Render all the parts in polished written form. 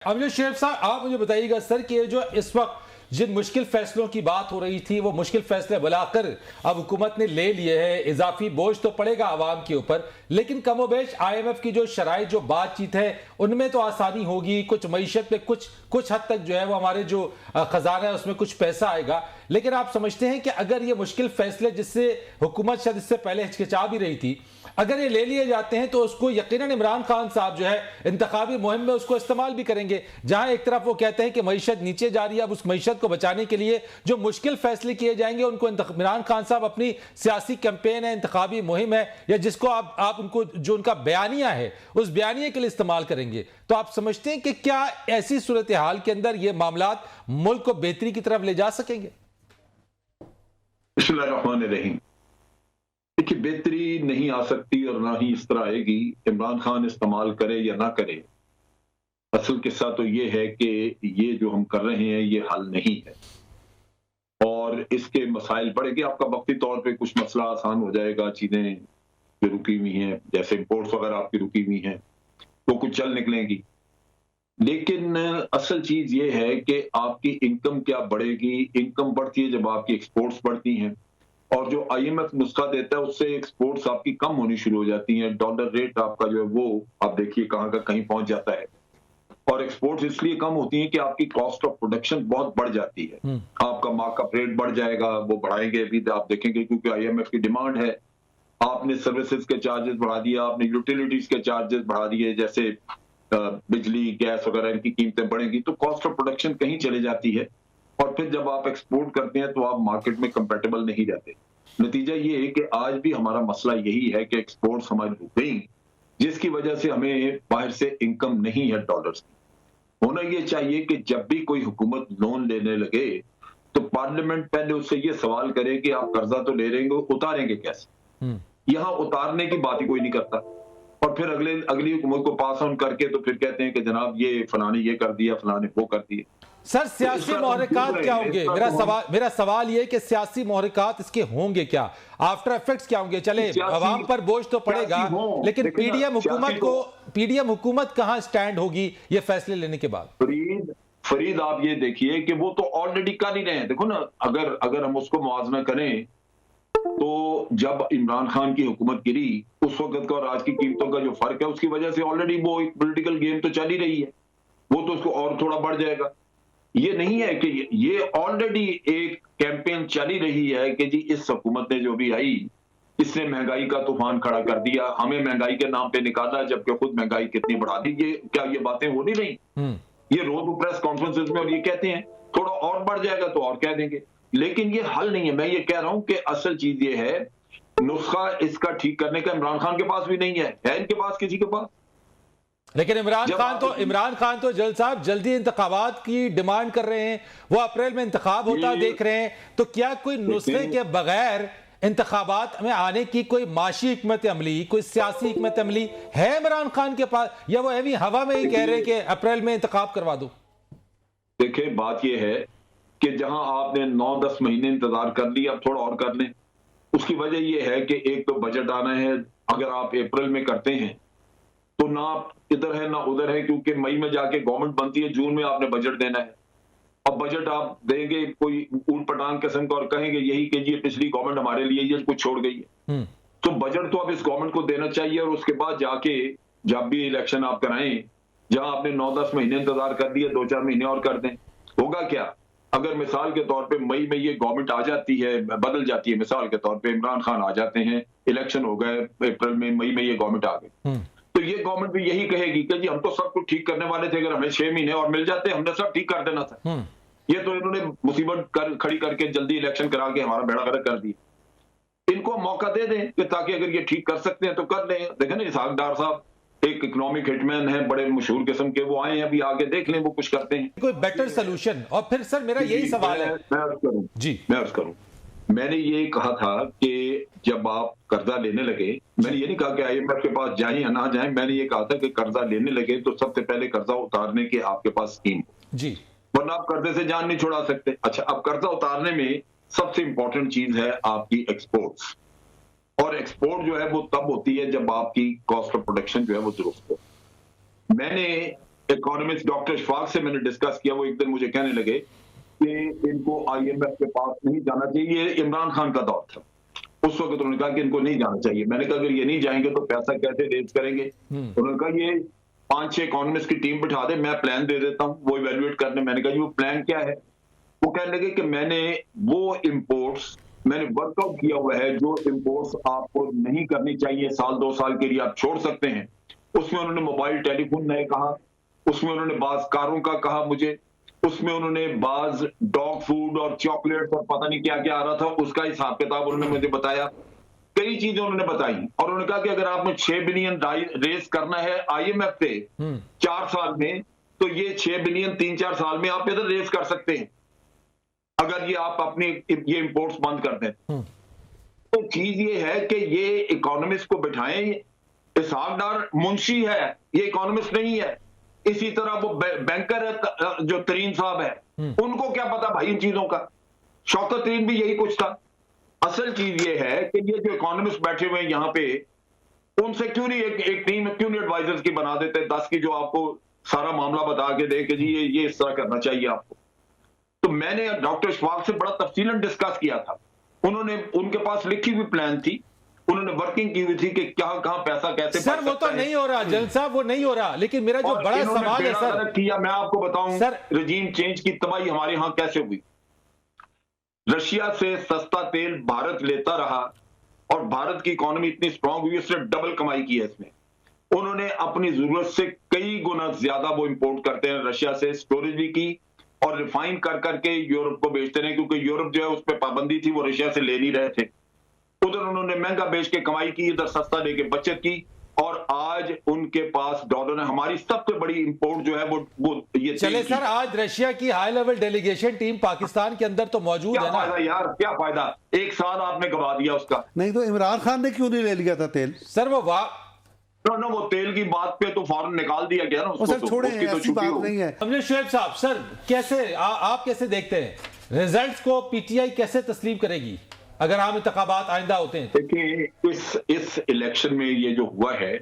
अब जो शेख साहब आप मुझे बताइएगा सर कि ये जो इस वक्त जिन मुश्किल फैसलों की बात हो रही थी वो मुश्किल फैसले बुलाकर अब हुकूमत ने ले लिए हैं। इजाफी बोझ तो पड़ेगा आवाम के ऊपर, लेकिन कमोबेश IMF की जो शराइ जो बातचीत है उनमें तो आसानी होगी। कुछ मईशत में कुछ हद तक जो है वो हमारे जो खजाना है उसमें कुछ पैसा आएगा। लेकिन आप समझते हैं कि अगर ये मुश्किल फैसले जिससे हुकूमत शायद इससे पहले हिचकिचा भी रही थी, अगर ये ले लिए जाते हैं तो उसको यकीनन इमरान खान साहब जो है इंतखाबी मुहिम में उसको इस्तेमाल भी करेंगे। जहां एक तरफ वो कहते हैं कि मईशत नीचे जा रही है, अब उस मईशत को बचाने के लिए जो मुश्किल फैसले किए जाएंगे उनको इमरान खान साहब अपनी सियासी कैंपेन है, इंतखाबी मुहिम है, या जिसको आप उनको जो उनका बयानिया है उस बयानिए के लिए इस्तेमाल करेंगे। तो आप समझते हैं कि क्या ऐसी सूरत हाल के अंदर ये मामलात मुल्क को बेहतरी की तरफ ले जा सकेंगे? बिस्मिल्लाहिर्रहमानिर्रहीम। देखिए, बेहतरी नहीं आ सकती और ना ही इस तरह आएगी, इमरान खान इस्तेमाल करे या ना करे। असल किस्सा तो ये है कि ये जो हम कर रहे हैं ये हल नहीं है और इसके मसाइल बढ़ेंगे। आपका वक्ती तौर पे कुछ मसला आसान हो जाएगा, चीजें जो रुकी हुई हैं जैसे इंपोर्ट्स वगैरह आपकी रुकी हुई हैं वो कुछ चल निकलेंगी। लेकिन असल चीज ये है कि आपकी इनकम क्या बढ़ेगी। इनकम बढ़ती है जब आपकी एक्सपोर्ट्स बढ़ती हैं और जो IMF नुस्खा देता है उससे एक्सपोर्ट्स आपकी कम होनी शुरू हो जाती हैं। डॉलर रेट आपका जो है वो आप देखिए कहां का कहीं पहुंच जाता है और एक्सपोर्ट्स इसलिए कम होती हैं कि आपकी कॉस्ट ऑफ प्रोडक्शन बहुत बढ़ जाती है। आपका मार्कअप रेट बढ़ जाएगा, वो बढ़ाएंगे अभी आप देखेंगे क्योंकि IMF की डिमांड है। आपने सर्विसेज के चार्जेस बढ़ा दिया, आपने यूटिलिटीज के चार्जेस बढ़ा दिए, जैसे बिजली गैस वगैरह इनकी कीमतें बढ़ेंगी तो कॉस्ट ऑफ प्रोडक्शन कहीं चली जाती है और फिर जब आप एक्सपोर्ट करते हैं तो आप मार्केट में कंपेटेबल नहीं रहते। नतीजा ये है कि आज भी हमारा मसला यही है कि एक्सपोर्ट्स हमारी रुक गई, जिसकी वजह से हमें बाहर से इनकम नहीं है डॉलर्स की। होना ये चाहिए कि जब भी कोई हुकूमत लोन लेने लगे तो पार्लियामेंट पहले उससे ये सवाल करे कि आप कर्जा तो ले रहे हैं, उतारेंगे कैसे। यहां उतारने की बात ही कोई नहीं करता और फिर अगली हुकूमत को पास ऑन करके तो फिर कहते हैं कि जनाब ये फलाने ये कर दिया, फलाने वो कर दिए। सर सियासी मोहरकात क्या होंगे? मेरा सवाल ये कि सियासी मोहरकात इसके होंगे क्या? आफ्टर इफेक्ट्स क्या होंगे? चले अवाम पर बोझ तो पड़ेगा, लेकिन पीडीएम हुकूमत कहां स्टैंड होगी ये फैसले लेने के बाद? फरीद आप ये देखिए कि वो तो ऑलरेडी कर ही रहे हैं। देखो ना, अगर हम उसको मुआवजा करें तो जब इमरान खान की हुकूमत गिरी उस वक्त का और आज की कीमतों का जो फर्क है उसकी वजह से ऑलरेडी वो एक पॉलिटिकल गेम तो चल ही रही है, वो तो उसको और थोड़ा बढ़ जाएगा। ये नहीं है कि ये ऑलरेडी एक कैंपेन चल ही रही है कि जी इस हुकूमत ने जो भी आई इसने महंगाई का तूफान खड़ा कर दिया, हमें महंगाई के नाम पे निकाला जबकि खुद महंगाई कितनी बढ़ा दी। क्या ये बातें हो नहीं रही? ये रोज प्रेस कॉन्फ्रेंसेस में और ये कहते हैं थोड़ा और बढ़ जाएगा तो और कह देंगे, लेकिन ये हल नहीं है। मैं ये कह रहा हूं कि असल चीज ये है, नुस्खा इसका ठीक करने का इमरान खान के पास भी नहीं है इनके पास किसी के पास। लेकिन इमरान खान तो जल्द साहब जल्दी इंतखाबात की डिमांड कर रहे हैं, वो अप्रैल में इंतखाब होता देख रहे हैं। तो क्या कोई नुस्खे के बगैर इंतखाबात में आने की कोई माशी हिकमत अमली, कोई सियासी हिकमत अमली है इमरान खान के पास, या वो अभी हवा में ही कह रहे हैं कि अप्रैल में इंतखाब करवा दो? देखिए, बात यह है कि जहां आपने 9-10 महीने इंतजार कर लिया, अब थोड़ा और कर लें। उसकी वजह यह है कि एक तो बजट आना है, अगर आप अप्रैल में करते हैं तो ना आप इधर है ना उधर है, क्योंकि मई में जाके गवर्नमेंट बनती है, जून में आपने बजट देना है। अब बजट आप देंगे कोई ऊट पटांग किस्म का और कहेंगे यही कि जी पिछली गवर्नमेंट हमारे लिए ये कुछ छोड़ गई है। तो बजट तो अब इस गवर्नमेंट को देना चाहिए और उसके बाद जाके जब भी इलेक्शन आप कराएं, जहां आपने 9-10 महीने इंतजार कर दिए, 2-4 महीने और कर दें। होगा क्या अगर मिसाल के तौर पे मई में ये गवर्नमेंट आ जाती है, बदल जाती है, मिसाल के तौर पे इमरान खान आ जाते हैं, इलेक्शन हो गए अप्रैल में, मई में ये गवर्नमेंट आ गई, तो ये गवर्नमेंट भी यही कहेगी कि जी हम तो सब कुछ ठीक करने वाले थे, अगर हमें 6 महीने और मिल जाते हमने सब ठीक कर देना था। ये तो इन्होंने मुसीबत खड़ी करके जल्दी इलेक्शन करा के हमारा बेड़ा गर्क कर दिया। इनको मौका दे दें कि ताकि अगर ये ठीक कर सकते हैं तो कर लें। देखें ना, इसहाक डार साहब एक इकोनॉमिक हिटमैन है, बड़े मशहूर किस्म के, वो आए हैं, अभी आगे देख लें वो कुछ करते हैं कोई बेटर सोल्यूशन। और फिर सर मेरा यही सवाल है, मैं अर्ज करूं, मैंने ये कहा था कि जब आप कर्जा लेने लगे, मैंने ये नहीं कहा कि IMF के पास जाएं या ना जाएं, मैंने ये कहा था कि कर्जा लेने लगे तो सबसे पहले कर्जा उतारने की आपके पास स्कीम जी, वरना आप कर्जे से जान नहीं छुड़ा सकते। अच्छा, अब कर्जा उतारने में सबसे इंपॉर्टेंट चीज है आपकी एक्सपोर्ट्स, और एक्सपोर्ट जो है वो तब होती है जब आपकी कॉस्ट ऑफ प्रोडक्शन जो है वो दुरुस्त हो। मैंने इकोनॉमिस्ट डॉक्टर शफाक से मैंने डिस्कस किया, वो एक दिन मुझे कहने लगे कि इनको IMF के पास नहीं जाना चाहिए। ये इमरान खान का दौर था, उस वक्त उन्होंने कहा कि इनको नहीं जाना चाहिए। मैंने कहा अगर ये नहीं जाएंगे तो पैसा कैसे रेज करेंगे? उन्होंने कहा ये 5-6 इकोनॉमिस्ट की टीम बिठा दे, मैं प्लान दे देता हूँ, वो इवेल्युएट करने। मैंने कहा जी वो प्लान क्या है? वो कहने लगे कि मैंने वो इंपोर्ट्स मैंने वर्कआउट किया हुआ है, जो इंपोर्ट्स आपको नहीं करनी चाहिए, 1-2 साल के लिए आप छोड़ सकते हैं। उसमें उन्होंने मोबाइल टेलीफोन नए कहा, उसमें उन्होंने बाज कारों का कहा मुझे, उसमें उन्होंने बाज डॉग फूड और चॉकलेट्स और पता नहीं क्या क्या आ रहा था, उसका हिसाब किताब उन्होंने मुझे बताया। कई चीजें उन्होंने बताई और उन्होंने कहा कि अगर आपने 6 बिलियन रेस करना है IMF से 4 साल में, तो ये 6 बिलियन 3-4 साल में आप इधर रेस कर सकते हैं, अगर ये आप अपने ये इंपोर्ट्स बंद कर दें। तो चीज ये है कि ये इकोनॉमिस्ट को बिठाएं, हिसाबदार मुंशी है, ये इकोनॉमिस्ट नहीं है। इसी तरह वो बैंकर है जो तरीन साहब है, उनको क्या पता भाई इन चीजों का? शौकत तरीन भी यही कुछ था। असल चीज ये है कि ये जो इकोनॉमिस्ट बैठे हुए हैं यहाँ पे, उनसे क्यों नहीं एक टीम क्यों नहीं एडवाइजर्स की बना देते 10 की, जो आपको सारा मामला बता के दे कि जी ये इस तरह करना चाहिए आपको। तो मैंने डॉक्टर शफाक से बड़ा तफसीलन डिस्कस किया था। उनके पास लिखी हुई प्लान थी, उन्होंने वर्किंग की हुई थी कि क्या कहां पैसा कैसे। सर वो तो नहीं हो रहा जनरल साहब, वो नहीं हो रहा, लेकिन मेरा जो बड़ा सवाल है सर किया, मैं आपको बताऊं सर, रजीम चेंज की तबाही हमारे यहां कैसे हुई। रशिया से सस्ता तेल भारत लेता रहा और भारत की इकोनॉमी इतनी स्ट्रांग हुई, उसने डबल कमाई की है इसमें। उन्होंने अपनी जरूरत से कई गुना ज्यादा वो इंपोर्ट करते हैं रशिया से, स्टोरेज भी की और रिफाइन कर करके यूरोप को बेचते रहे, क्योंकि यूरोप जो है उस पर पाबंदी थी, वो रशिया से ले नहीं रहे थे। उधर उन्होंने महंगा बेच के कमाई की, इधर सस्ता लेके बचत की, और आज उनके पास डॉलर है। हमारी सबसे बड़ी इंपोर्ट जो है वो ये चले सर, आज रशिया की high level delegation team Pakistan के अंदर तो मौजूद है ना यार, क्या फायदा? 1 साल आपने गवा दिया उसका। नहीं तो इमरान खान ने क्यों नहीं ले लिया था तेल? सर वो वो तेल की बात पे तो फौरन निकाल दिया गया ना उसको। सर छोड़े, ऐसी बात नहीं है। हमने शुएब साहब, सर कैसे आप कैसे देखते हैं रिजल्ट्स को? PTI कैसे तस्लीम करेगी अगर आम इंतखाबात आइंदा होते हैं? देखिए, इस इलेक्शन में ये जो हुआ है,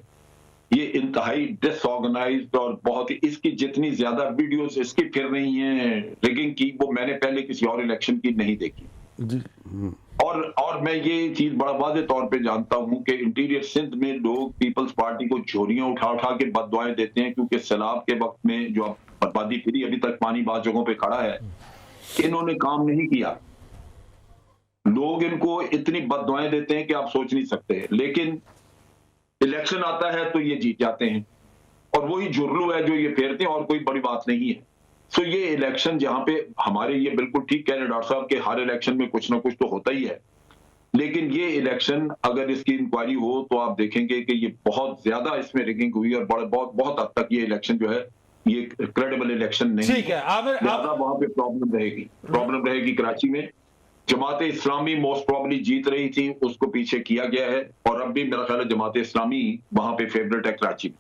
ये इंतहाई डिसऑर्गेनाइज्ड और बहुत ही, इसकी जितनी ज्यादा वीडियोस इसकी फिर रही हैं रिगिंग की, वो मैंने पहले किसी और इलेक्शन की नहीं देखी जी। और मैं ये चीज बड़ा वाज़ेह तौर पे जानता हूं कि इंटीरियर सिंध में लोग पीपल्स पार्टी को झोलियां उठा उठा के बददुआएं देते हैं, क्योंकि सैलाब के वक्त में जो बर्बादी फिरी, अभी तक पानी बात जगहों पे खड़ा है, इन्होंने काम नहीं किया। लोग इनको इतनी बददुआएं देते हैं कि आप सोच नहीं सकते, लेकिन इलेक्शन आता है तो ये जीत जाते हैं, और वही जुर्लू है जो ये फेरते हैं, और कोई बड़ी बात नहीं है। सो ये इलेक्शन जहां पे हमारे, ये बिल्कुल ठीक कह रहे हैं डॉक्टर साहब के, हर इलेक्शन में कुछ ना कुछ तो होता ही है, लेकिन ये इलेक्शन अगर इसकी इंक्वायरी हो तो आप देखेंगे कि ये बहुत ज्यादा इसमें रिगिंग हुई, और बहुत हद तक ये इलेक्शन जो है ये क्रेडिबल इलेक्शन नहीं। ठीक है आमिर, वहां पे प्रॉब्लम रहेगी कराची में। जमात इस्लामी मोस्ट प्रॉब्ली जीत रही थी, उसको पीछे किया गया है, और अब भी मेरा ख्याल है जमात इस्लामी वहां पे फेवरेट है कराची में।